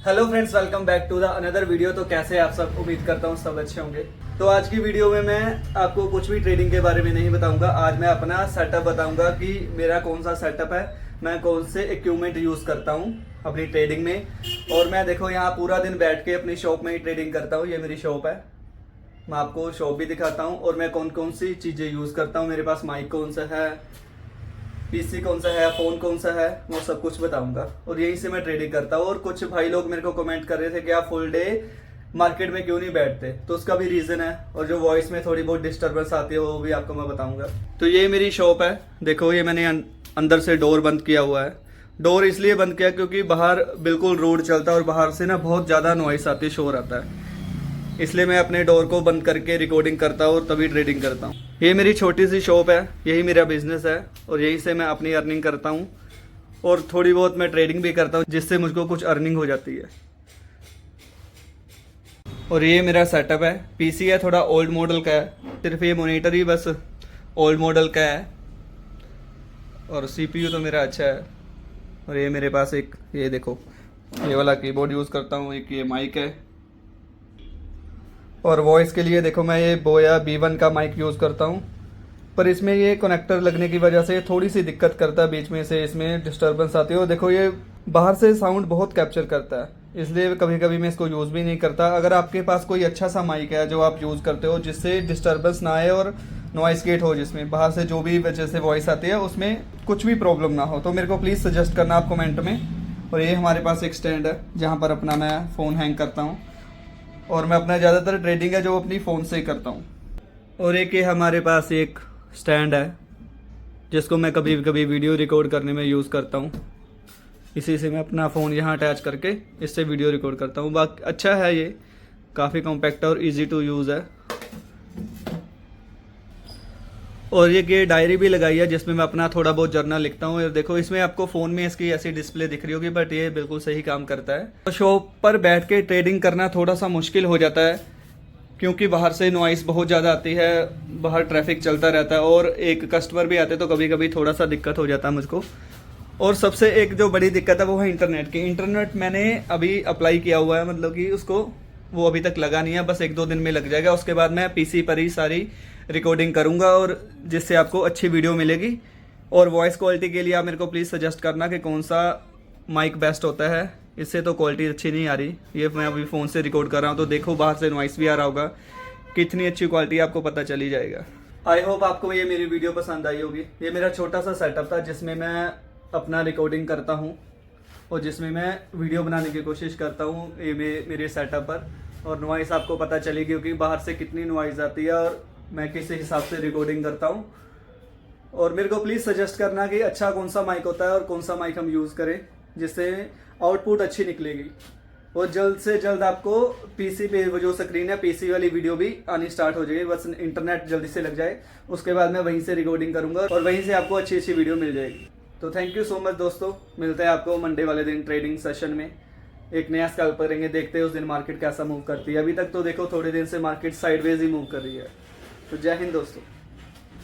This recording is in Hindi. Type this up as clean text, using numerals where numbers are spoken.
Hello friends, welcome back to the another video. तो कैसे आप सब, उम्मीद करता हूँ सब अच्छे होंगे। तो आज की वीडियो में मैं आपको कुछ भी ट्रेडिंग के बारे में नहीं बताऊंगा। आज मैं अपना सेटअप बताऊंगा कि मेरा कौन सा सेटअप है, मैं कौन से इक्विपमेंट यूज़ करता हूँ अपनी ट्रेडिंग में। और मैं देखो यहाँ पूरा दिन बैठ के अपनी शॉप में ही ट्रेडिंग करता हूँ। ये मेरी शॉप है, मैं आपको शॉप भी दिखाता हूँ और मैं कौन कौन सी चीज़ें यूज़ करता हूँ। मेरे पास माइक कौन सा है, पीसी कौन सा है, फ़ोन कौन सा है, वो सब कुछ बताऊंगा। और यहीं से मैं ट्रेडिंग करता हूँ। और कुछ भाई लोग मेरे को कमेंट कर रहे थे कि आप फुल डे मार्केट में क्यों नहीं बैठते, तो उसका भी रीज़न है। और जो वॉइस में थोड़ी बहुत डिस्टर्बेंस आती है वो भी आपको मैं बताऊंगा। तो ये मेरी शॉप है, देखो ये मैंने अंदर से डोर बंद किया हुआ है। डोर इसलिए बंद किया क्योंकि बाहर बिल्कुल रोड चलता है और बाहर से ना बहुत ज़्यादा नॉइस आती है, शोर आता है, इसलिए मैं अपने डोर को बंद करके रिकॉर्डिंग करता हूँ और तभी ट्रेडिंग करता हूँ। ये मेरी छोटी सी शॉप है, यही मेरा बिजनेस है और यहीं से मैं अपनी अर्निंग करता हूँ। और थोड़ी बहुत मैं ट्रेडिंग भी करता हूँ जिससे मुझको कुछ अर्निंग हो जाती है। और ये मेरा सेटअप है। पीसी है, थोड़ा ओल्ड मॉडल का है, सिर्फ ये मॉनिटर ही बस ओल्ड मॉडल का है। और सीपीयू तो मेरा अच्छा है। और ये मेरे पास एक, ये देखो, ये वाला कीबोर्ड यूज़ करता हूँ। एक ये माइक है और वॉइस के लिए देखो मैं ये बोया B1 का माइक यूज़ करता हूँ। पर इसमें ये कनेक्टर लगने की वजह से थोड़ी सी दिक्कत करता है, बीच में से इसमें डिस्टर्बेंस आती है। और देखो ये बाहर से साउंड बहुत कैप्चर करता है, इसलिए कभी कभी मैं इसको यूज़ भी नहीं करता। अगर आपके पास कोई अच्छा सा माइक है जो आप यूज़ करते हो जिससे डिस्टर्बेंस ना आए और नॉइस गेट हो, जिसमें बाहर से जो भी वजह से वॉइस आती है उसमें कुछ भी प्रॉब्लम ना हो, तो मेरे को प्लीज़ सजेस्ट करना आप कमेंट में। और ये हमारे पास एक स्टैंड है जहाँ पर अपना मैं फ़ोन हैंग करता हूँ। और मैं अपना ज़्यादातर ट्रेडिंग है जो अपनी फ़ोन से ही करता हूँ। और एक ये हमारे पास एक स्टैंड है जिसको मैं कभी कभी वीडियो रिकॉर्ड करने में यूज़ करता हूँ। इसी से मैं अपना फ़ोन यहाँ अटैच करके इससे वीडियो रिकॉर्ड करता हूँ। बाकी अच्छा है, ये काफ़ी कॉम्पैक्ट और इजी टू यूज़ है। और ये डायरी भी लगाई है जिसमें मैं अपना थोड़ा बहुत जर्नल लिखता हूँ। और देखो इसमें आपको फ़ोन में इसकी ऐसी डिस्प्ले दिख रही होगी, बट ये बिल्कुल सही काम करता है। तो शॉप पर बैठ के ट्रेडिंग करना थोड़ा सा मुश्किल हो जाता है क्योंकि बाहर से नॉइस बहुत ज़्यादा आती है, बाहर ट्रैफिक चलता रहता है और एक कस्टमर भी आते, तो कभी कभी थोड़ा सा दिक्कत हो जाता है मुझको। और सबसे एक जो बड़ी दिक्कत है वो है इंटरनेट की। इंटरनेट मैंने अभी अप्लाई किया हुआ है, मतलब कि उसको वो अभी तक लगा नहीं है, बस 1-2 दिन में लग जाएगा। उसके बाद मैं पीसी पर ही सारी रिकॉर्डिंग करूँगा और जिससे आपको अच्छी वीडियो मिलेगी। और वॉइस क्वालिटी के लिए आप मेरे को प्लीज़ सजेस्ट करना कि कौन सा माइक बेस्ट होता है। इससे तो क्वालिटी अच्छी नहीं आ रही, ये मैं अभी फ़ोन से रिकॉर्ड कर रहा हूँ तो देखो बाहर से नॉइस भी आ रहा होगा, कितनी अच्छी क्वालिटी आपको पता चली जाएगा। आई होप आपको ये मेरी वीडियो पसंद आई होगी। ये मेरा छोटा सा सेटअप था जिसमें मैं अपना रिकॉर्डिंग करता हूँ और जिसमें मैं वीडियो बनाने की कोशिश करता हूँ ये मेरे सेटअप पर। और नॉइस आपको पता चलेगी क्योंकि बाहर से कितनी नॉइस आती है और मैं किस हिसाब से रिकॉर्डिंग करता हूँ। और मेरे को प्लीज़ सजेस्ट करना कि अच्छा कौन सा माइक होता है और कौन सा माइक हम यूज़ करें जिससे आउटपुट अच्छी निकलेगी। और जल्द से जल्द आपको पीसी पे वो जो स्क्रीन है, पीसी वाली वीडियो भी आनी स्टार्ट हो जाएगी, बस इंटरनेट जल्दी से लग जाए। उसके बाद मैं वहीं से रिकॉर्डिंग करूँगा और वहीं से आपको अच्छी अच्छी वीडियो मिल जाएगी। तो थैंक यू सो मच दोस्तों, मिलते हैं आपको मंडे वाले दिन ट्रेडिंग सेशन में। एक नया स्कैल्प करेंगे, देखते हैं उस दिन मार्केट कैसा मूव करती है। अभी तक तो देखो थोड़े दिन से मार्केट साइडवेज ही मूव कर रही है। तो जय हिंद दोस्तों।